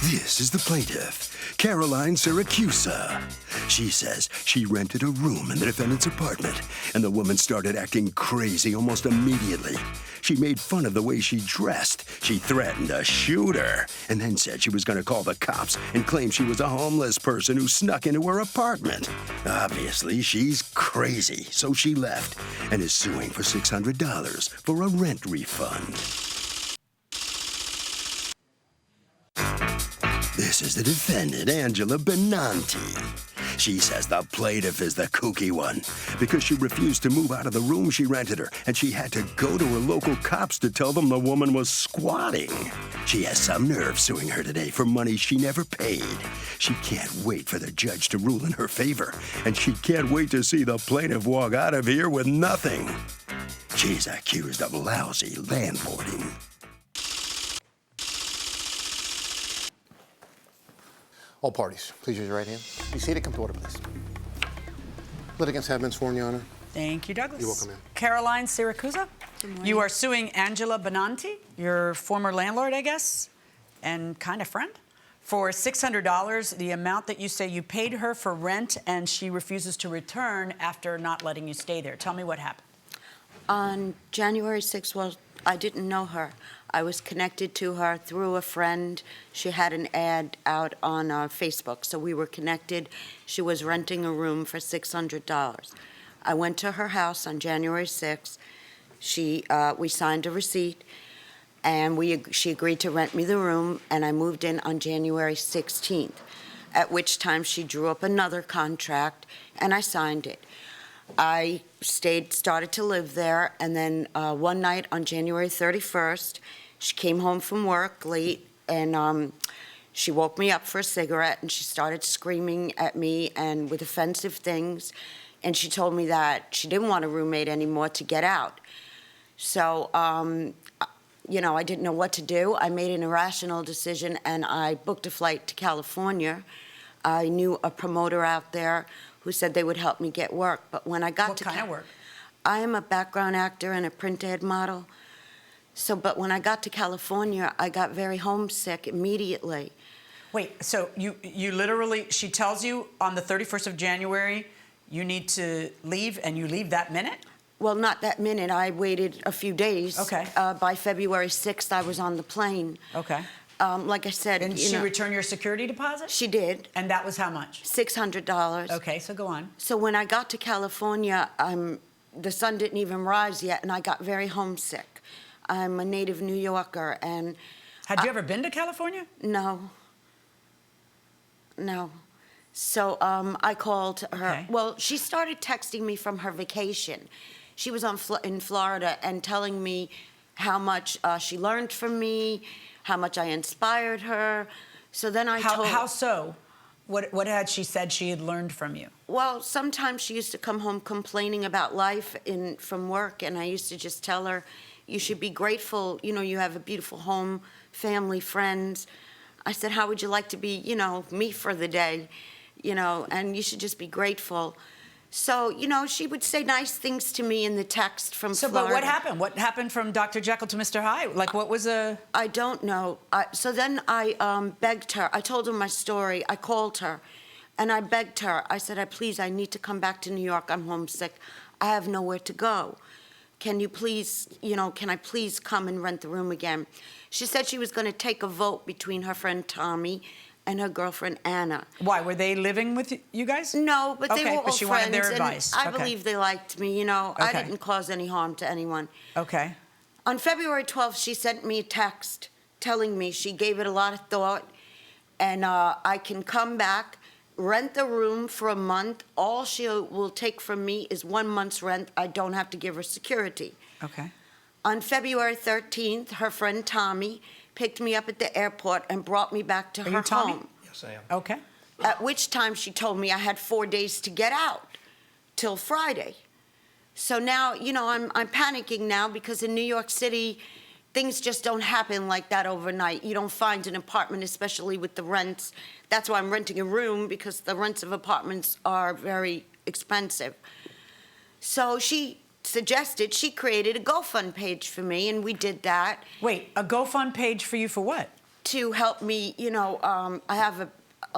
This is the plaintiff, Caroline Syracusa. She says she rented a room in the defendant's apartment, and the woman started acting crazy almost immediately. She made fun of the way she dressed. She threatened to shoot her, and then said she was going to call the cops and claim she was a homeless person who snuck into her apartment. Obviously, she's crazy, so she left and is suing for $600 for a rent refund. This is the defendant, Angela Benanti. She says the plaintiff is the kooky one because she refused to move out of the room she rented her, and she had to go to her local cops to tell them the woman was squatting. She has some nerve suing her today for money she never paid. She can't wait for the judge to rule in her favor, and she can't wait to see the plaintiff walk out of here with nothing. She's accused of lousy landlording. All parties, please use your right hand. Be seated. Come to order, please. Litigants have been sworn, Your Honor. Thank you, Douglas. You're welcome, ma'am. Caroline Syracusa, you are suing Angela Benanti, your former landlord, I guess, and kind of friend, for $600, the amount that you say you paid her for rent, and she refuses to return after not letting you stay there. Tell me what happened. On January 6th, well, I didn't know her. I was connected to her through a friend. She had an ad out on Facebook, so we were connected. She was renting a room for $600. I went to her house on January 6th. We signed a receipt, and she agreed to rent me the room, and I moved in on January 16th, at which time she drew up another contract, and I signed it. I started to live there, and then one night on January 31st, she came home from work late, and she woke me up for a cigarette, and she started screaming at me and with offensive things, and she told me that she didn't want a roommate anymore, to get out. So, you know, I didn't know what to do. I made an irrational decision, and I booked a flight to California. I knew a promoter out there who said they would help me get work, but when I got What kind of work? I am a background actor and a print ad model. But when I got to California, I got very homesick immediately. Wait, so you literally, she tells you on the 31st of January, you need to leave, and you leave that minute? Well, not that minute. I waited a few days. Okay. By February 6th, I was on the plane. Okay. Like I said, And she returned your security deposit? She did. And that was how much? $600. Okay, so go on. So when I got to California, the sun didn't even rise yet, and I got very homesick. I'm a native New Yorker, and... Had you ever been to California? No. No. So I called her. Okay. Well, she started texting me from her vacation. She was in Florida and telling me how much she learned from me, how much I inspired her. So then I told... How so? What had she said she had learned from you? Well, sometimes she used to come home complaining about life from work, and I used to just tell her, you should be grateful, you know, you have a beautiful home, family, friends. I said, how would you like to be, you know, me for the day, you know, and you should just be grateful. So, you know, she would say nice things to me in the text from Florida. But what happened? What happened from Dr. Jekyll to Mr. Hyde? Like, what was a... I don't know. So then I begged her. I told her my story. I called her, and I begged her. I said, please, I need to come back to New York. I'm homesick. I have nowhere to go. Can you please, you know, can I please come and rent the room again? She said she was going to take a vote between her friend Tommy and her girlfriend Anna. Why, were they living with you guys? No, but they were all but she friends. wanted their advice. I believe they liked me, you know. I Okay. didn't cause any harm to anyone. Okay. On February 12th, she sent me a text telling me she gave it a lot of thought, and I can come back, rent the room for a month. All she will take from me is 1 month's rent. I don't have to give her security. Okay. On February 13th, her friend Tommy picked me up at the airport and brought me back to Are her you Tommy? home. Yes, I am. Okay. At which time she told me I had 4 days to get out, till Friday. So now, you know, I'm panicking now because in New York City, things just don't happen like that overnight. You don't find an apartment, especially with the rents. That's why I'm renting a room, because the rents of apartments are very expensive. So she created a GoFund page for me, and we did that. Wait, a GoFund page for you for what? to help me, I have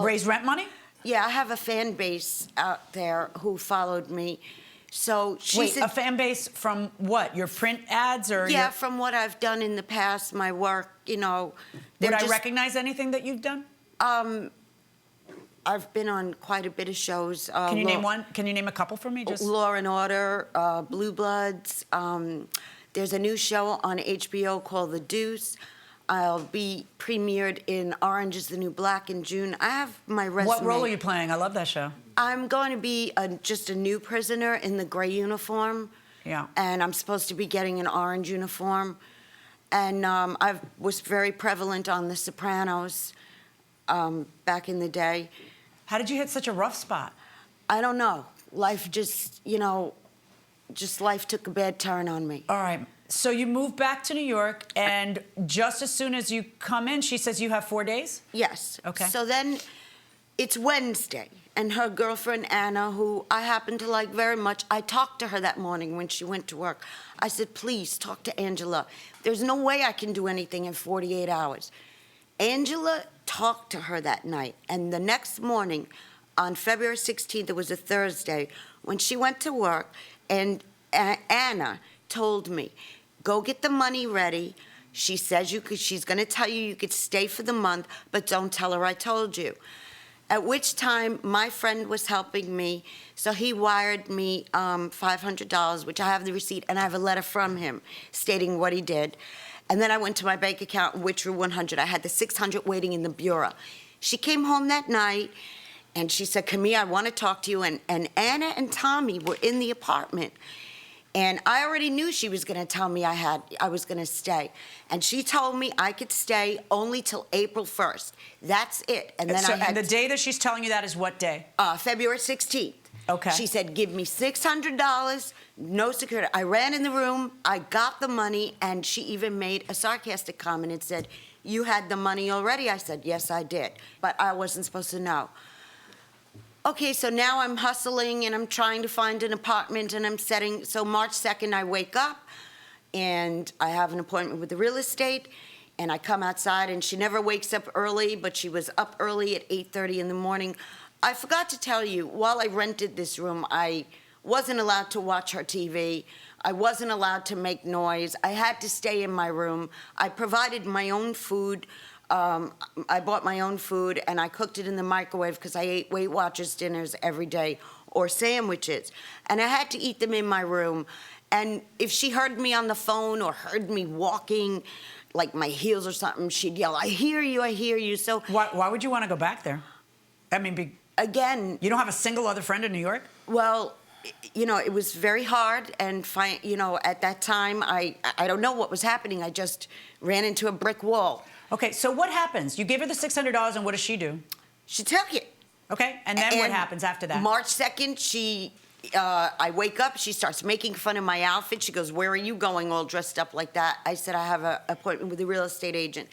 Raise rent money? yeah, I have a fan base out there who followed me. So she Wait, said, a fan base from what? Your print ads or yeah, your... from what I've done in the past, my work, Would I recognize anything that you've done? I've been on quite a bit of shows. Can you name one? Can you name a couple for me? Just Law and Order, Blue Bloods. There's a new show on HBO called The Deuce. I'll be premiered in Orange is the New Black in June. I have my resume. what role are you playing? I love that show. I'm going to be just a new prisoner in the gray uniform. Yeah. And I'm supposed to be getting an orange uniform. And I was very prevalent on The Sopranos back in the day. How did you hit such a rough spot? I don't know. Life just, life took a bad turn on me. All right. So you moved back to New York, and just as soon as you come in, she says you have 4 days? Yes. Okay. So then it's Wednesday, and her girlfriend, Anna, who I happen to like very much, I talked to her that morning when she went to work. I said, please talk to Angela. There's no way I can do anything in 48 hours. Angela talked to her that night, and the next morning, on February 16th, it was a Thursday, when she went to work, and Anna told me, go get the money ready. She says she's going to tell you could stay for the month, but don't tell her I told you. At which time, my friend was helping me, so he wired me $500, which I have the receipt, and I have a letter from him stating what he did. And then I went to my bank account and withdrew $100. I had the $600 waiting in the bureau. She came home that night, and she said, Camille, I want to talk to you. And Anna and Tommy were in the apartment. And I already knew she was going to tell me I was going to stay. And she told me I could stay only till April 1st. That's it. And then And the day that she's telling you that is what day? February 16th. Okay. She said, give me $600, no security. I ran in the room, I got the money, and she even made a sarcastic comment and said, you had the money already? I said, yes, I did. But I wasn't supposed to know. Okay, so now I'm hustling and I'm trying to find an apartment and so March 2nd I wake up and I have an appointment with the real estate and I come outside and she never wakes up early, but she was up early at 8:30 in the morning. I forgot to tell you, while I rented this room, I wasn't allowed to watch her TV. I wasn't allowed to make noise. I had to stay in my room. I provided my own food. I bought my own food and I cooked it in the microwave because I ate Weight Watchers dinners every day or sandwiches. And I had to eat them in my room. And if she heard me on the phone or heard me walking, like my heels or something, she'd yell, I hear you, I hear you. So Why would you want to go back there? I mean, again, you don't have a single other friend in New York? well, it was very hard, and at that time, I don't know what was happening. I just ran into a brick wall. Okay, so what happens? You give her the $600, and what does she do? She took it. Okay, and then what happens after that? March 2nd, I wake up, she starts making fun of my outfit. She goes, where are you going all dressed up like that? I said, I have an appointment with a real estate agent.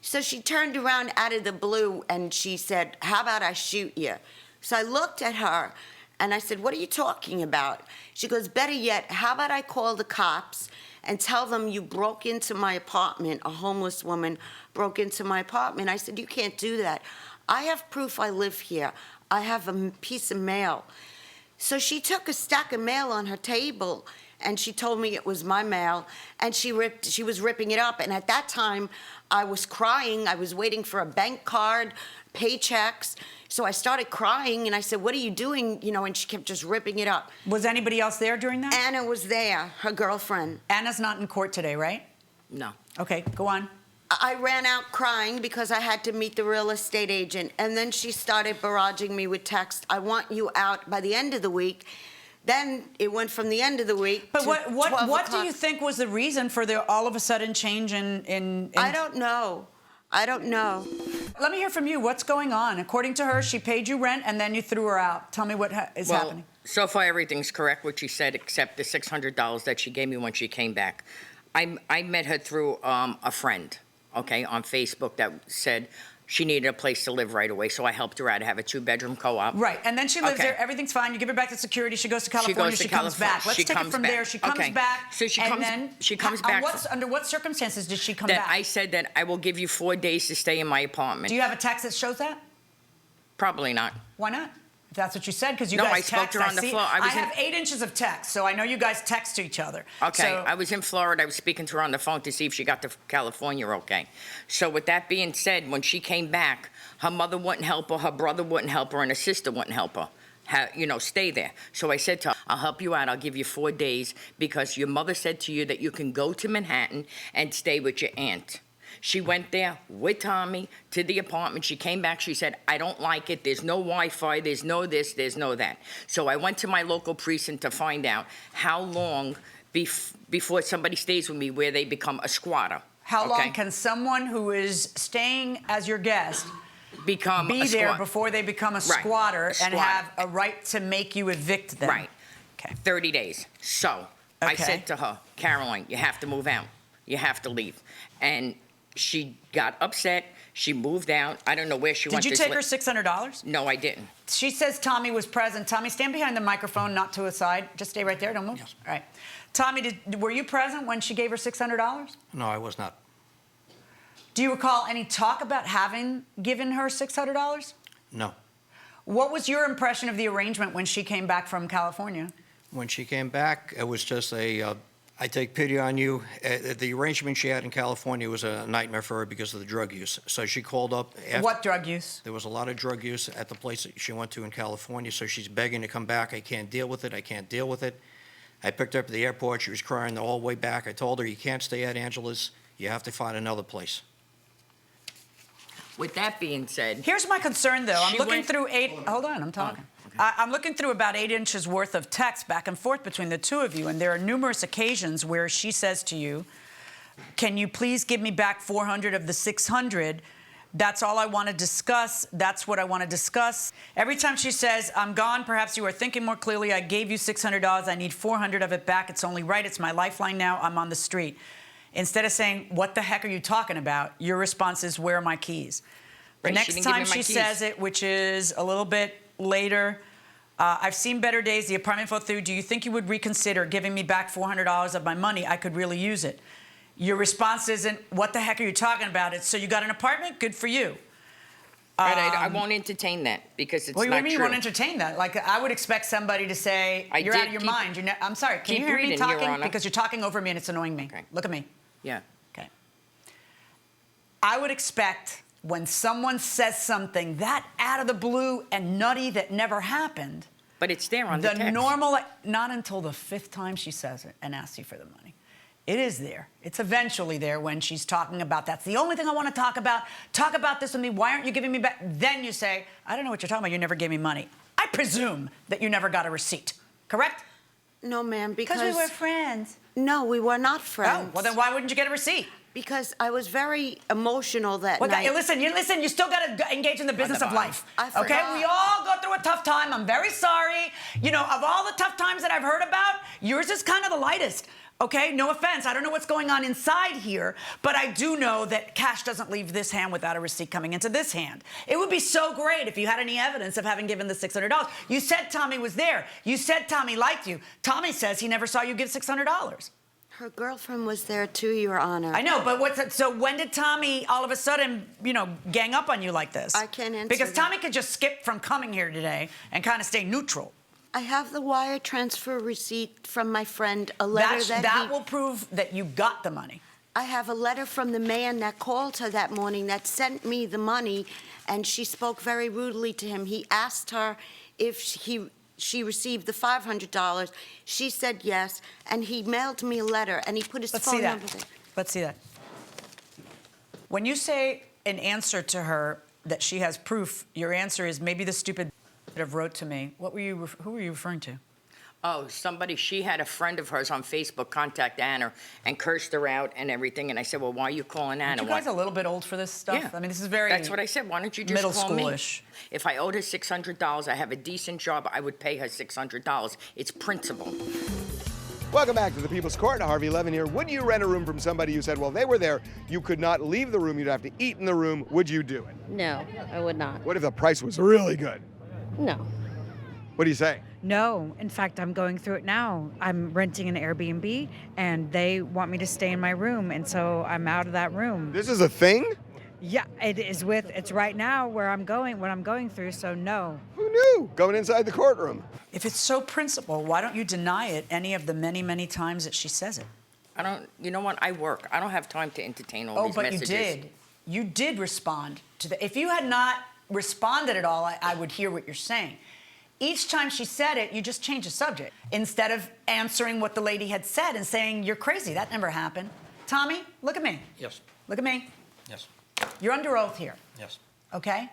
So she turned around out of the blue, and she said, how about I shoot you? So I looked at her, and I said, what are you talking about? She goes, better yet, how about I call the cops and tell them you broke into my apartment, a homeless woman broke into my apartment. I said, you can't do that. I have proof I live here. I have a piece of mail. So she took a stack of mail on her table, and she told me it was my mail, and she was ripping it up. And at that time, I was crying. I was waiting for a bank card, paychecks. So I started crying, and I said, what are you doing? And she kept just ripping it up. Was anybody else there during that? Anna was there, her girlfriend. Anna's not in court today, right? No. Okay, go on. I ran out crying because I had to meet the real estate agent. And then she started barraging me with text. I want you out by the end of the week. Then it went from the end of the week But to what 12 do you o'clock. think was the reason for the all of a sudden change in I don't know. I don't know. Let me hear from you. What's going on? According to her, she paid you rent and then you threw her out. Tell me what is happening. So far everything's correct, what she said, except the $600 that she gave me when she came back. I met her through a friend, okay, on Facebook that said, She needed a place to live right away, so I helped her out. I have a 2-bedroom co-op. Right, and then she lives Okay. there, everything's fine, you give her back to security, she goes to California, goes to she comes California. back. Let's She take it comes from back. there, she comes Okay. back, So she and comes- then... she comes back Under what circumstances did she come That back? I said that I will give you 4 days to stay in my apartment. Do you have a text that shows that? Probably not. Why not? If that's what you said, because you No, guys I spoke text. to her on the see, floor. I have 8 inches of text, so I know you guys text to each other. Okay, So, I was in Florida. I was speaking to her on the phone to see if she got to California okay. So with that being said, when she came back, her mother wouldn't help her, her brother wouldn't help her, and her sister wouldn't help her. Stay there. So I said to her, I'll help you out. I'll give you 4 days because your mother said to you that you can go to Manhattan and stay with your aunt. She went there with Tommy to the apartment. She came back. She said, I don't like it. There's no Wi-Fi. There's no this. There's no that. So I went to my local precinct to find out how long before somebody stays with me where they become a squatter. how long Okay? can someone who is staying as your guest become be a there squatter? before they become a Right, squatter a and squatter. have a right to make you evict them? Right. Okay. 30 days. So I Okay. said to her, Caroline, you have to move out. You have to leave. And she got upset. She moved out. I don't know where she went. Did you take her $600? No, I didn't. She says Tommy was present. Tommy, stand behind the microphone, not to a side. Just stay right there. Don't move. Yes. All right. Tommy, were you present when she gave her $600? No, I was not. Do you recall any talk about having given her $600? No. What was your impression of the arrangement when she came back from California? When she came back, it was just I take pity on you. The arrangement she had in California was a nightmare for her because of the drug use. So she called up. What drug use? There was a lot of drug use at the place that she went to in California, so she's begging to come back. I can't deal with it. I can't deal with it. I picked her up at the airport. She was crying the whole way back. I told her, you can't stay at Angela's. You have to find another place. With that being said, Here's my concern, though. I'm She looking went- through 8. Hold on, I'm talking. okay. I'm looking through about 8 inches worth of text back and forth between the two of you, and there are numerous occasions where she says to you, "Can you please give me back 400 of the 600? That's all I want to discuss. That's what I want to discuss." Every time she says, "I'm gone, perhaps you are thinking more clearly. I gave you $600. I need 400 of it back. It's only right. It's my lifeline now. I'm on the street." Instead of saying, "What the heck are you talking about?" your response is, "Where are my keys?" The Right, she next didn't give time me my she keys. says it, which is a little bit later, "I've seen better days. The apartment fell through. Do you think you would reconsider giving me back $400 of my money? I could really use it." Your response isn't, "What the heck are you talking about?" It's, "So you got an apartment? Good for you." right, I won't entertain that because it's Well, what do not you mean you true. won't entertain that? Like, I would expect somebody to say, I "You're out did of your keep- mind. I'm sorry. Can keep you hear me reading, Your talking? Honor. Because you're talking over me and it's annoying me. Okay. Look at me. Yeah. Okay. I would expect when someone says something that out of the blue and nutty that never happened, But it's there on the the text. normal, not until the 5th time she says it and asks you for the money. It is there. It's eventually there when she's talking about, "That's the only thing I want to talk about. Talk about this with me. Why aren't you giving me back?" Then you say, "I don't know what you're talking about. You never gave me money." I presume that you never got a receipt, correct? No, ma'am, because... Because we were friends. No, we were not Oh, friends. well, then why wouldn't you get a receipt? Because I was very emotional that Well, night. listen, you still got to engage in the business of life. I Okay? forgot. We all go through a tough time. I'm very sorry. You know, of all the tough times that I've heard about, yours is kind of the lightest. Okay? No offense. I don't know what's going on inside here, but I do know that cash doesn't leave this hand without a receipt coming into this hand. It would be so great if you had any evidence of having given the $600. You said Tommy was there. You said Tommy liked you. Tommy says he never saw you give $600. Her girlfriend was there too, Your Honor. I know, but so when did Tommy all of a sudden, gang up on you like this? I can't answer Because that. Tommy could just skip from coming here today and kind of stay neutral. I have the wire transfer receipt from my friend, a letter That will prove that you got the money. I have a letter from the man that called her that morning that sent me the money, and she spoke very rudely to him. He asked her if she received the $500. She said yes, and he mailed me a letter, and he put his Let's phone see that. number there. Let's see that. When you say an answer to her that she has proof, your answer is maybe the stupid that have wrote to me. Who were you referring to? Oh, she had a friend of hers on Facebook contact Anna and cursed her out and everything. And I said, well, why are you calling Anna? Aren't you guys a little bit old for this stuff? Yeah. I mean, this is very That's what I said. Why don't you just middle call me? schoolish. If I owed her $600, I have a decent job, I would pay her $600. It's principle. Welcome back to the People's Court. Harvey Levin here. Would you rent a room from somebody who said, well, they were there, you could not leave the room, you'd have to eat in the room? Would you do it? No, I would not. What if the price was really good? No. What do you say? No. In fact, I'm going through it now. I'm renting an Airbnb, and they want me to stay in my room, and so I'm out of that room. This is a thing? Yeah, it's right now where I'm going, what I'm going through, so no. Who knew? Going inside the courtroom. If it's so principled, why don't you deny it any of the many, many times that she says it? You know what? I work. I don't have time to entertain all these messages. Oh, but you did. You did respond to the. If you had not responded at all, I would hear what you're saying. Each time she said it, you just changed the subject instead of answering what the lady had said and saying, you're crazy. That never happened. Tommy, look at me. Yes. Look at me. Yes. You're under oath here. Yes. Okay?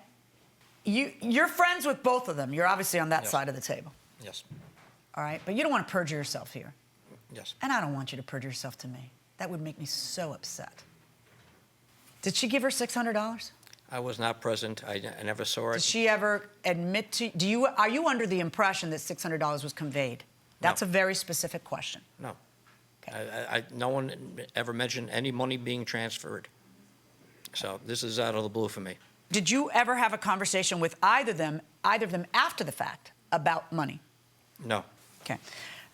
You're friends with both of them. You're obviously on that Yes. side of the table. Yes. All right? But you don't want to perjure yourself here. Yes. And I don't want you to perjure yourself to me. That would make me so upset. Did she give her $600? I was not present. I never saw it. Did she ever admit to are you under the impression that $600 was conveyed? That's No. a very specific question. No. Okay. No one ever mentioned any money being transferred. So this is out of the blue for me. Did you ever have a conversation with either of them after the fact about money? No. Okay.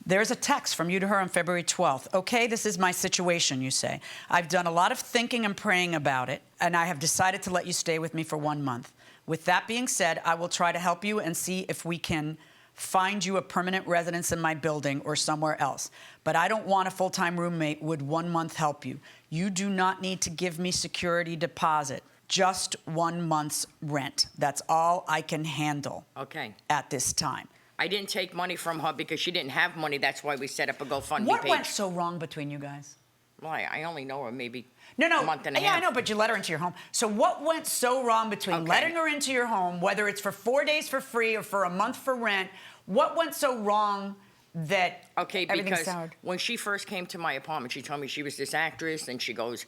There's a text from you to her on February 12th. Okay, this is my situation, you say. I've done a lot of thinking and praying about it, and I have decided to let you stay with me for 1 month. With that being said, I will try to help you and see if we can find you a permanent residence in my building or somewhere else. But I don't want a full-time roommate. Would 1 month help you? You do not need to give me security deposit. Just 1 month's rent. That's all I can handle. Okay. At this time. I didn't take money from her because she didn't have money. That's why we set up a GoFundMe What page. went so wrong between you guys? Well, I only know her maybe No, a month and a half. Yeah, I know, but you let her into your home. So what went so wrong between Okay. letting her into your home, whether it's for 4 days for free or for a month for rent, what went so wrong that everything because soured? when she first came to my apartment, she told me she was this actress, and she goes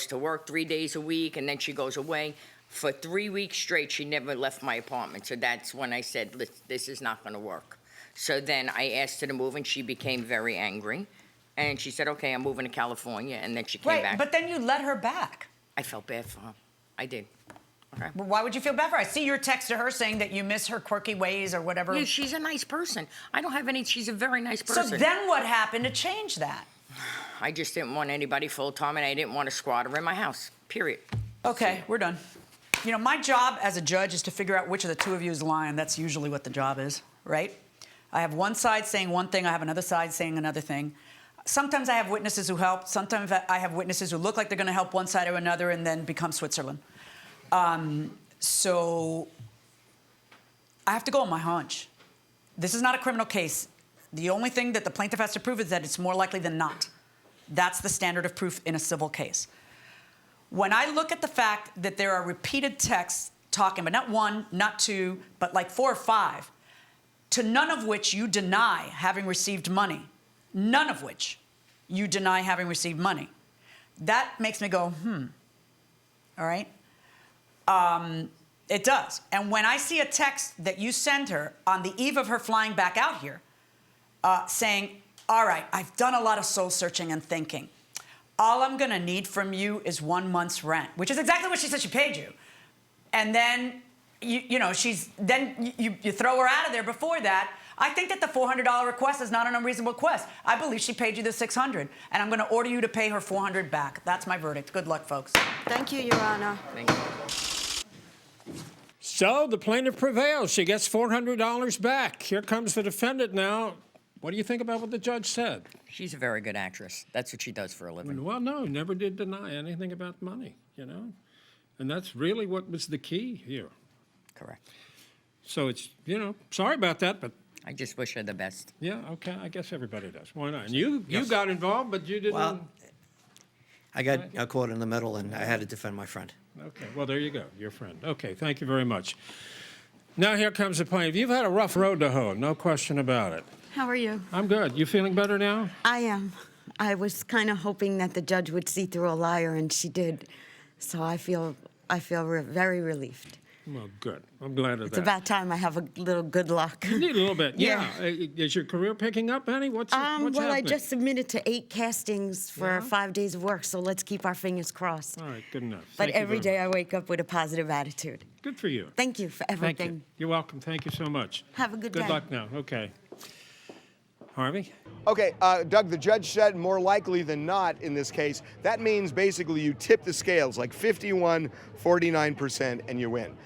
to work 3 days a week, and then she goes away. For 3 weeks straight, she never left my apartment. So that's when I said, this is not going to work. So then I asked her to move, and she became very angry. And she said, okay, I'm moving to California, and then she came back. But then you let her back. I felt bad for her. I did. Okay. Well, why would you feel bad for her? I see your text to her saying that you miss her quirky ways or whatever. Yeah, she's a nice person. I don't have any, she's a very nice person. So then what happened to change that? I just didn't want anybody full-time, and I didn't want a squatter in my house, period. Okay, we're done. You know, my job as a judge is to figure out which of the two of you is lying. That's usually what the job is, right? I have one side saying one thing, I have another side saying another thing. Sometimes I have witnesses who help. Sometimes I have witnesses who look like they're going to help one side or another and then become Switzerland. So I have to go on my hunch. This is not a criminal case. The only thing that the plaintiff has to prove is that it's more likely than not. That's the standard of proof in a civil case. When I look at the fact that there are repeated texts talking, but not one, not two, but like 4 or 5, to none of which you deny having received money, none of which you deny having received money, that makes me go, all right? It does. And when I see a text that you send her on the eve of her flying back out here, saying, all right, I've done a lot of soul searching and thinking. All I'm gonna need from you is 1 month's rent, which is exactly what she said she paid you. And then, you throw her out of there before that. I think that the $400 request is not an unreasonable request. I believe she paid you the $600, and I'm gonna order you to pay her $400 back. That's my verdict. Good luck, folks. Thank you, Your Honor. Thank you. So the plaintiff prevails. She gets $400 back. Here comes the defendant now. What do you think about what the judge said? She's a very good actress. That's what she does for a living. Well, no, never did deny anything about money, you know? And that's really what was the key here. Correct. So it's, sorry about that, but I just wish her the best. yeah, okay, I guess everybody does. Why not? And you got involved, but you didn't. Well, I got caught in the middle, and I had to defend my friend. Okay, well, there you go, your friend. Okay, thank you very much. Now here comes the plaintiff. You've had a rough road to hoe, no question about it. How are you? I'm good. You feeling better now? I am. I was kind of hoping that the judge would see through a liar, and she did. So I feel very relieved. Well, good. I'm glad of It's that. about time I have a little good luck. You need a little bit. Yeah. Is your career picking up, Annie? What's Well, happening? I just submitted to 8 castings for Yeah? 5 days of work, so let's keep our fingers crossed. All right, good enough. But Thank you every very day I much. wake up with a positive attitude. Good for you. Thank you for Thank everything. you. You're welcome. Thank you so much. Have a good Good day. luck now. Okay. Harvey? Okay, Doug, the judge said more likely than not in this case. That means basically you tip the scales like 51, 49%, and you win.